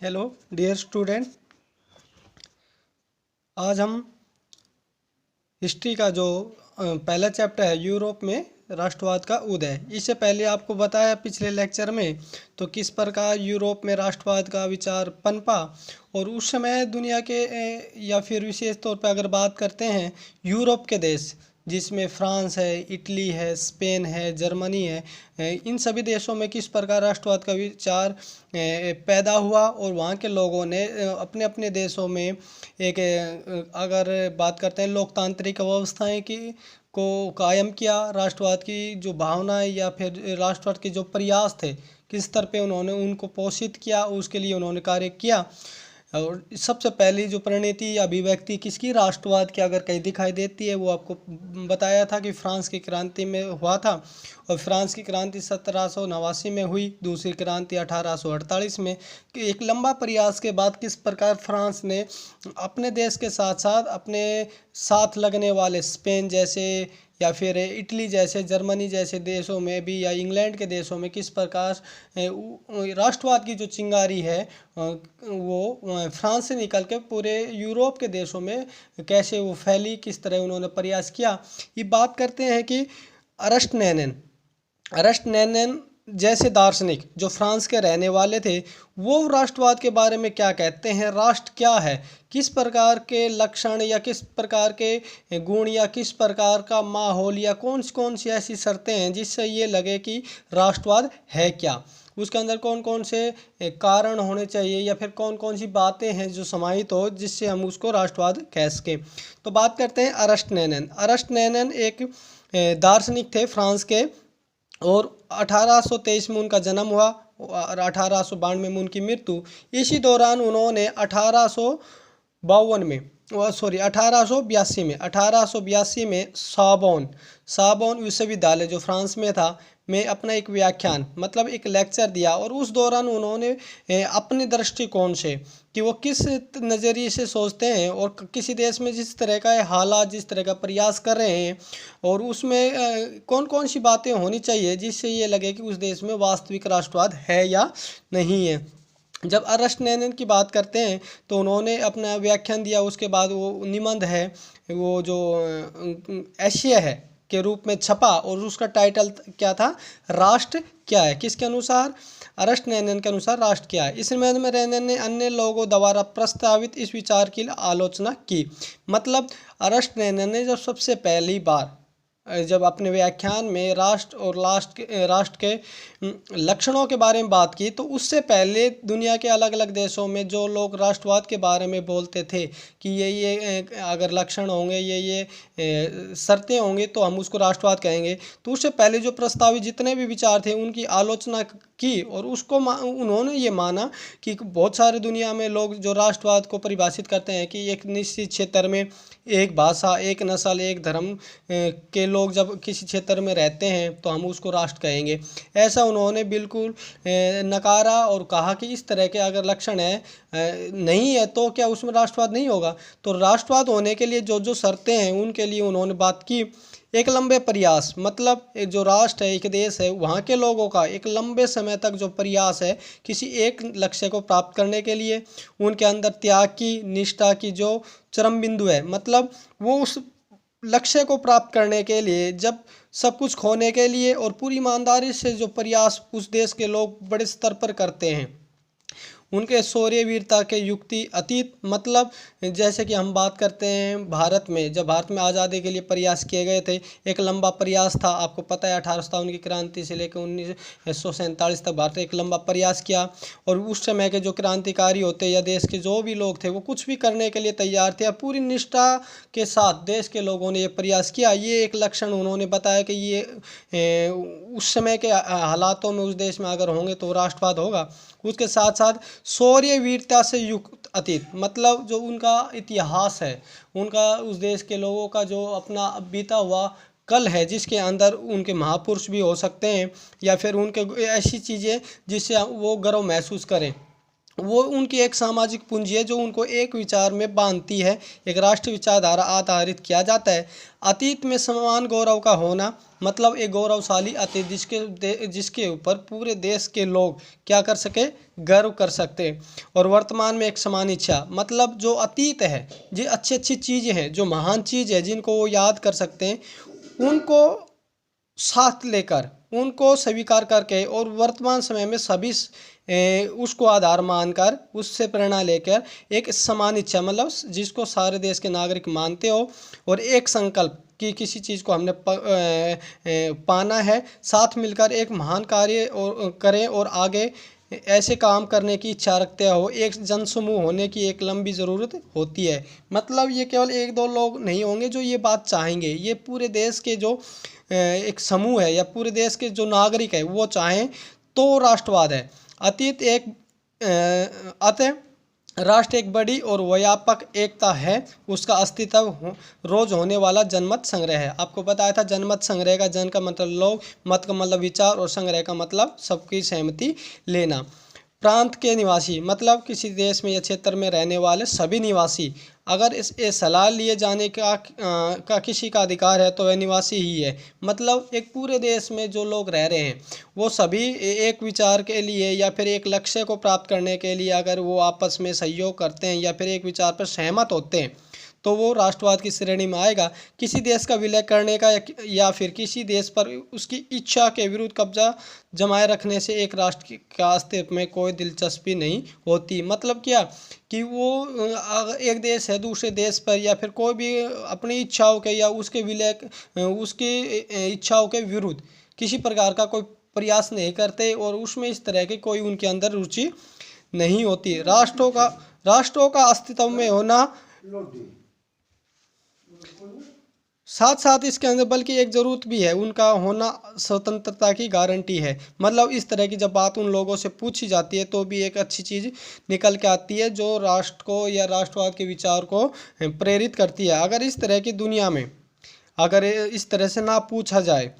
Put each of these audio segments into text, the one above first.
Hello dear student. आज हम history का जो पहला चैप्टर है यूरोप में राष्ट्रवाद का उदय, इससे पहले आपको बताया पिछले लेक्चर में तो किस प्रकार यूरोप में राष्ट्रवाद का विचार पनपा। और उस समय दुनिया के या फिर विशेष तौर पर अगर बात करते हैं यूरोप के देश जिसमें फ्रांस है, इटली है, स्पेन है, जर्मनी है, इन सभी देशों में किस प्रकार राष्ट्रवाद का विचार पैदा हुआ और वहाँ के लोगों ने अपने अपने देशों में एक अगर बात करते हैं लोकतांत्रिक व्यवस्थाएं की को कायम किया। राष्ट्रवाद की जो भावनाएं या फिर राष्ट्रवाद के जो प्रयास थे किस स्तर पे उन्होंने उनको पोषित किया, उसके लिए उन्होंने कार्य किया। और सबसे पहली जो परिणति या अभिव्यक्ति किसकी राष्ट्रवाद की अगर कहीं दिखाई देती है वो आपको बताया था कि फ्रांस की क्रांति में हुआ था। और फ्रांस की क्रांति 1789 में हुई, दूसरी क्रांति 1848 में। एक लंबा प्रयास के बाद किस प्रकार फ्रांस ने अपने देश के साथ साथ अपने साथ लगने वाले स्पेन जैसे या फिर इटली जैसे, जर्मनी जैसे देशों में भी या इंग्लैंड के देशों में किस प्रकार राष्ट्रवाद की जो चिंगारी है वो फ्रांस से निकल के पूरे यूरोप के देशों में कैसे वो फैली, किस तरह उन्होंने प्रयास किया। ये बात करते हैं कि अरस्ट नैनन जैसे दार्शनिक जो फ्रांस के रहने वाले थे वो राष्ट्रवाद के बारे में क्या कहते हैं, राष्ट्र क्या है, किस प्रकार के लक्षण या किस प्रकार के गुण या किस प्रकार का माहौल या कौन सी ऐसी शर्तें हैं जिससे ये लगे कि राष्ट्रवाद है क्या, उसके अंदर कौन कौन से कारण होने चाहिए या फिर कौन कौन सी बातें हैं जो समाहित हो जिससे हम उसको राष्ट्रवाद कह सकें। तो बात करते हैं अरस्ट नैनन एक दार्शनिक थे फ्रांस के और 1823 में उनका जन्म हुआ और 1892 में उनकी मृत्यु। इसी दौरान उन्होंने 1882 में साबोन विश्वविद्यालय जो फ्रांस में था में अपना एक व्याख्यान मतलब एक लेक्चर दिया। और उस दौरान उन्होंने अपने दृष्टिकोण से कि वो किस नज़रिए से सोचते हैं और किसी देश में जिस तरह का हालात जिस तरह का प्रयास कर रहे हैं और उसमें कौन कौन सी बातें होनी चाहिए जिससे ये लगे कि उस देश में वास्तविक राष्ट्रवाद है या नहीं है। जब अरस्ट नैनन की बात करते हैं तो उन्होंने अपना व्याख्यान दिया, उसके बाद वो निबंध है वो जो एशिया है के रूप में छपा और उसका टाइटल क्या था, राष्ट्र क्या है। किसके अनुसार, अरस्ट नैनन के अनुसार राष्ट्र क्या है। इस निबंध में नैनन ने अन्य लोगों द्वारा प्रस्तावित इस विचार की आलोचना की। मतलब अरस्ट नैनन ने जब सबसे पहली बार जब अपने व्याख्यान में राष्ट्र के लक्षणों के बारे में बात की तो उससे पहले दुनिया के अलग अलग देशों में जो लोग राष्ट्रवाद के बारे में बोलते थे कि ये अगर लक्षण होंगे ये शर्तें होंगी तो हम उसको राष्ट्रवाद कहेंगे, तो उससे पहले जो प्रस्तावित जितने भी विचार थे उनकी आलोचना की और उसको उन्होंने ये माना कि बहुत सारे दुनिया में लोग जो राष्ट्रवाद को परिभाषित करते हैं कि एक निश्चित क्षेत्र में एक भाषा, एक नस्ल, एक धर्म के लोग जब किसी क्षेत्र में रहते हैं तो हम उसको राष्ट्र कहेंगे। ऐसा उन्होंने बिल्कुल नकारा और कहा कि इस तरह के अगर लक्षण है नहीं है तो क्या उसमें राष्ट्रवाद नहीं होगा। तो राष्ट्रवाद होने के लिए जो जो शर्तें हैं उनके लिए उन्होंने बात की। एक लंबे प्रयास मतलब एक जो राष्ट्र है, एक देश है, वहाँ के लोगों का एक लंबे समय तक जो प्रयास है किसी एक लक्ष्य को प्राप्त करने के लिए, उनके अंदर त्याग की, निष्ठा की जो चरम बिंदु है, मतलब वो उस लक्ष्य को प्राप्त करने के लिए जब सब कुछ खोने के लिए और पूरी ईमानदारी से जो प्रयास उस देश के लोग बड़े स्तर पर करते हैं, उनके शौर्य वीरता के युक्ति अतीत। मतलब जैसे कि हम बात करते हैं भारत में, जब भारत में आज़ादी के लिए प्रयास किए गए थे, एक लंबा प्रयास था, आपको पता है 1857 की क्रांति से लेकर 1947 तक भारत एक लंबा प्रयास किया। और उस समय के जो क्रांतिकारी होते या देश के जो भी लोग थे वो कुछ भी करने के लिए तैयार थे और पूरी निष्ठा के साथ देश के लोगों ने ये प्रयास किया। ये एक लक्षण उन्होंने बताया कि ये उस समय के हालातों में उस देश में अगर होंगे तो राष्ट्रवाद होगा। उसके साथ साथ शौर्य वीरता से युक्त अतीत, मतलब जो उनका इतिहास है, उनका उस देश के लोगों का जो अपना बीता हुआ कल है जिसके अंदर उनके महापुरुष भी हो सकते हैं या फिर उनके ऐसी चीज़ें जिससे वो गर्व महसूस करें। वो उनकी एक सामाजिक पूंजी है जो उनको एक विचार में बांधती है। एक राष्ट्रीय विचारधारा आधारित किया जाता है। अतीत में समान गौरव का होना, मतलब एक गौरवशाली अतीत जिसके ऊपर पूरे देश के लोग क्या कर सके, गर्व कर सकते। और वर्तमान में एक समान इच्छा, मतलब जो अतीत है, जो अच्छी अच्छी चीज़ें हैं, जो महान चीज़ है जिनको वो याद कर सकते हैं, उनको साथ लेकर, उनको स्वीकार करके और वर्तमान समय में सभी उसको आधार मानकर, उससे प्रेरणा लेकर एक समान इच्छा, मतलब जिसको सारे देश के नागरिक मानते हो, और एक संकल्प कि किसी चीज़ को हमने पाना है, साथ मिलकर एक महान कार्य और करें और आगे ऐसे काम करने की इच्छा रखते हो। एक जनसमूह होने की एक लंबी ज़रूरत होती है। मतलब ये केवल एक दो लोग नहीं होंगे जो ये बात चाहेंगे, ये पूरे देश के जो एक समूह है या पूरे देश के जो नागरिक है वो चाहें तो राष्ट्रवाद है। अतीत एक अतः राष्ट्र एक बड़ी और व्यापक एकता है, उसका अस्तित्व रोज होने वाला जनमत संग्रह है। आपको बताया था जनमत संग्रह का, जन का मतलब लोग, मत का मतलब विचार, और संग्रह का मतलब सबकी सहमति लेना। प्रांत के निवासी, मतलब किसी देश में या क्षेत्र में रहने वाले सभी निवासी, अगर इस सलाह लिए जाने का किसी का अधिकार है तो वह निवासी ही है। मतलब एक पूरे देश में जो लोग रह रहे हैं वो सभी एक विचार के लिए या फिर एक लक्ष्य को प्राप्त करने के लिए अगर वो आपस में सहयोग करते हैं या फिर एक विचार पर सहमत होते हैं तो वो राष्ट्रवाद की श्रेणी में आएगा। किसी देश का विलय करने का या फिर किसी देश पर उसकी इच्छा के विरुद्ध कब्जा जमाए रखने से एक राष्ट्र का अस्तित्व में कोई दिलचस्पी नहीं होती। मतलब क्या कि वो एक देश है दूसरे देश पर या फिर कोई भी अपनी इच्छाओं के या उसके विलय उसकी इच्छाओं के विरुद्ध किसी प्रकार का कोई प्रयास नहीं करते और उसमें इस तरह की कोई उनके अंदर रुचि नहीं होती। राष्ट्रों का अस्तित्व में होना साथ साथ इसके अंदर बल्कि एक ज़रूरत भी है, उनका होना स्वतंत्रता की गारंटी है। मतलब इस तरह की जब बात उन लोगों से पूछी जाती है तो भी एक अच्छी चीज़ निकल के आती है जो राष्ट्र को या राष्ट्रवाद के विचार को प्रेरित करती है। अगर इस तरह की दुनिया में अगर इस तरह से ना पूछा जाए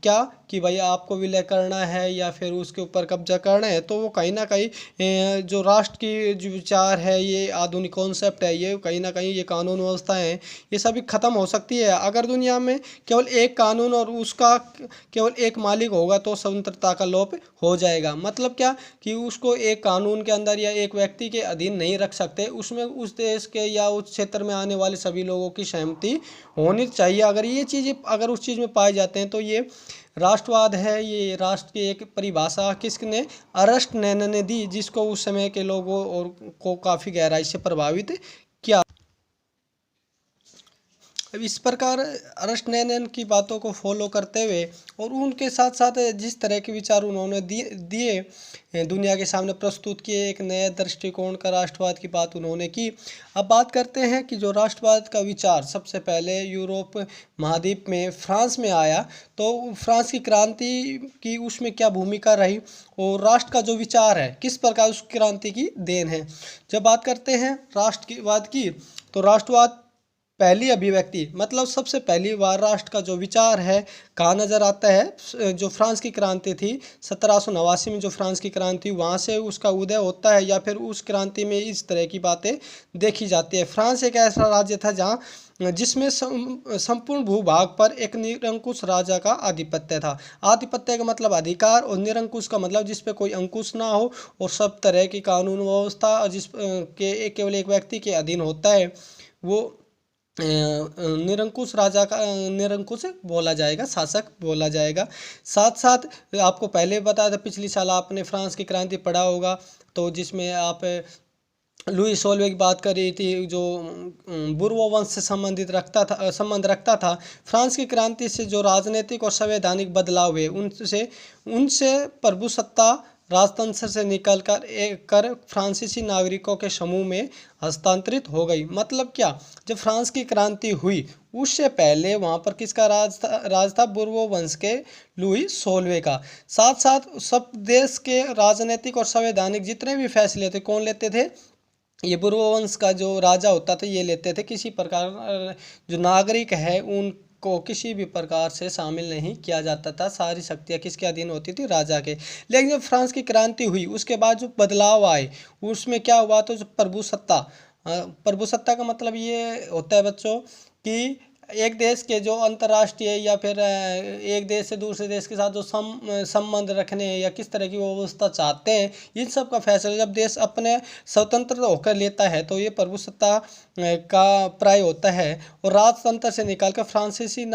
क्या कि भाई आपको विलय करना है या फिर उसके ऊपर कब्जा करना है, तो वो कहीं ना कहीं जो राष्ट्र की जो विचार है, ये आधुनिक कॉन्सेप्ट है, ये कहीं ना कहीं ये कानून व्यवस्था है, ये सभी ख़त्म हो सकती है। अगर दुनिया में केवल एक कानून और उसका केवल एक मालिक होगा तो स्वतंत्रता का लोप हो जाएगा। मतलब क्या कि उसको एक कानून के अंदर या एक व्यक्ति के अधीन नहीं रख सकते, उसमें उस देश के या उस क्षेत्र में आने वाले सभी लोगों की सहमति होनी चाहिए। अगर ये चीज़ें अगर उस चीज़ में पाए जाते हैं तो ये राष्ट्रवाद है। ये राष्ट्र की एक परिभाषा किसने, अरस्ट नैन ने दी, जिसको उस समय के लोगों और को काफ़ी गहराई से प्रभावित किया। अब इस प्रकार अरस्ट नैन की बातों को फॉलो करते हुए और उनके साथ साथ जिस तरह के विचार उन्होंने दिए दुनिया के सामने प्रस्तुत किए, एक नए दृष्टिकोण का राष्ट्रवाद की बात उन्होंने की। अब बात करते हैं कि जो राष्ट्रवाद का विचार सबसे पहले यूरोप महाद्वीप में फ्रांस में आया, तो फ्रांस की क्रांति की उसमें क्या भूमिका रही और राष्ट्र का जो विचार है किस प्रकार उस क्रांति की देन है। जब बात करते हैं राष्ट्रवाद की, तो राष्ट्रवाद पहली अभिव्यक्ति, मतलब सबसे पहली बार राष्ट्र का जो विचार है कहाँ नज़र आता है, जो फ्रांस की क्रांति थी 1789 में, जो फ्रांस की क्रांति वहाँ से उसका उदय होता है या फिर उस क्रांति में इस तरह की बातें देखी जाती है। फ्रांस एक ऐसा राज्य था जहाँ जिसमें संपूर्ण भूभाग पर एक निरंकुश राजा का आधिपत्य था। आधिपत्य का मतलब अधिकार और निरंकुश का मतलब जिस पे कोई अंकुश ना हो और सब तरह की कानून व्यवस्था जिस के केवल एक व्यक्ति के अधीन होता है, वो निरंकुश राजा का निरंकुश बोला जाएगा, शासक बोला जाएगा। साथ साथ आपको पहले बताया था, पिछली साल आपने फ्रांस की क्रांति पढ़ा होगा, तो जिसमें आप लुई सोल्वे की बात कर रही थी, जो बुर्बो वंश से संबंध रखता था। फ्रांस की क्रांति से जो राजनीतिक और संवैधानिक बदलाव हुए उनसे प्रभुसत्ता राजतंत्र से निकल कर फ्रांसीसी नागरिकों के समूह में हस्तांतरित हो गई। मतलब क्या, जब फ्रांस की क्रांति हुई उससे पहले वहाँ पर किसका राज था बुर्बो वंश के लुई सोल्वे का। साथ साथ सब देश के राजनीतिक और संवैधानिक जितने भी फैसले थे कौन लेते थे, ये बुर्बो वंश का जो राजा होता था ये लेते थे। किसी प्रकार जो नागरिक है उन को किसी भी प्रकार से शामिल नहीं किया जाता था। सारी शक्तियाँ किसके अधीन होती थी? राजा के। लेकिन जब फ्रांस की क्रांति हुई उसके बाद जो बदलाव आए उसमें क्या हुआ, तो जो प्रभुसत्ता, प्रभुसत्ता का मतलब ये होता है बच्चों कि एक देश के जो अंतर्राष्ट्रीय या फिर एक देश से दूसरे देश के साथ जो संबंध रखने या किस तरह की व्यवस्था चाहते हैं, इन सब का फैसला जब देश अपने स्वतंत्र होकर लेता है तो ये प्रभुसत्ता का प्राय होता है। और राजतंत्र से निकालकर फ्रांसीसी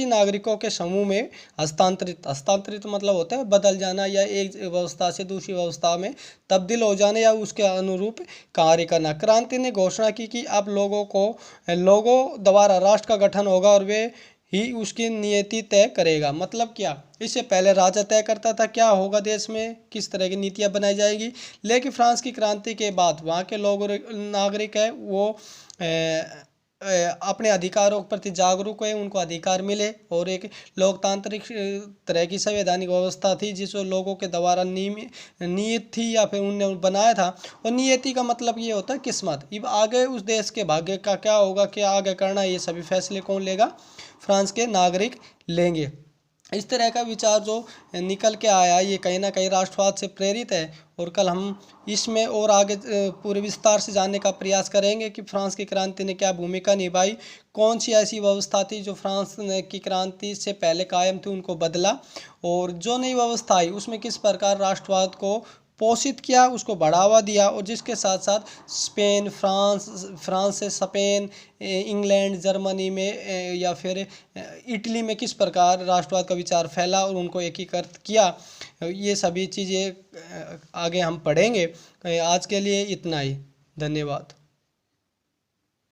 नागरिकों के समूह में हस्तांतरित मतलब होता है बदल जाना या एक व्यवस्था से दूसरी व्यवस्था में तब्दील हो जाने या उसके अनुरूप कार्य करना। क्रांति ने घोषणा की कि अब लोगों द्वारा राष्ट्र का गठन होगा और वे ही उसकी नियति तय करेगा। मतलब क्या, इससे पहले राजा तय करता था क्या होगा देश में, किस तरह की नीतियां बनाई जाएगी। लेकिन फ्रांस की क्रांति के बाद वहाँ के लोग नागरिक है वो अपने अधिकारों के प्रति जागरूक है, उनको अधिकार मिले और एक लोकतांत्रिक तरह की संवैधानिक व्यवस्था थी जिसको लोगों के द्वारा नियत थी या फिर उनने बनाया था। और नियति का मतलब ये होता है किस्मत। अब आगे उस देश के भाग्य का क्या होगा, क्या आगे करना, ये सभी फैसले कौन लेगा? फ्रांस के नागरिक लेंगे। इस तरह का विचार जो निकल के आया ये कहीं ना कहीं राष्ट्रवाद से प्रेरित है। और कल हम इसमें और आगे पूरे विस्तार से जानने का प्रयास करेंगे कि फ्रांस की क्रांति ने क्या भूमिका निभाई, कौन सी ऐसी व्यवस्था थी जो फ्रांस की क्रांति से पहले कायम थी उनको बदला, और जो नई व्यवस्था आई उसमें किस प्रकार राष्ट्रवाद को पोषित किया, उसको बढ़ावा दिया। और जिसके साथ साथ स्पेन, फ्रांस से स्पेन, इंग्लैंड, जर्मनी में या फिर इटली में किस प्रकार राष्ट्रवाद का विचार फैला और उनको एकीकृत किया, ये सभी चीज़ें आगे हम पढ़ेंगे। आज के लिए इतना ही, धन्यवाद।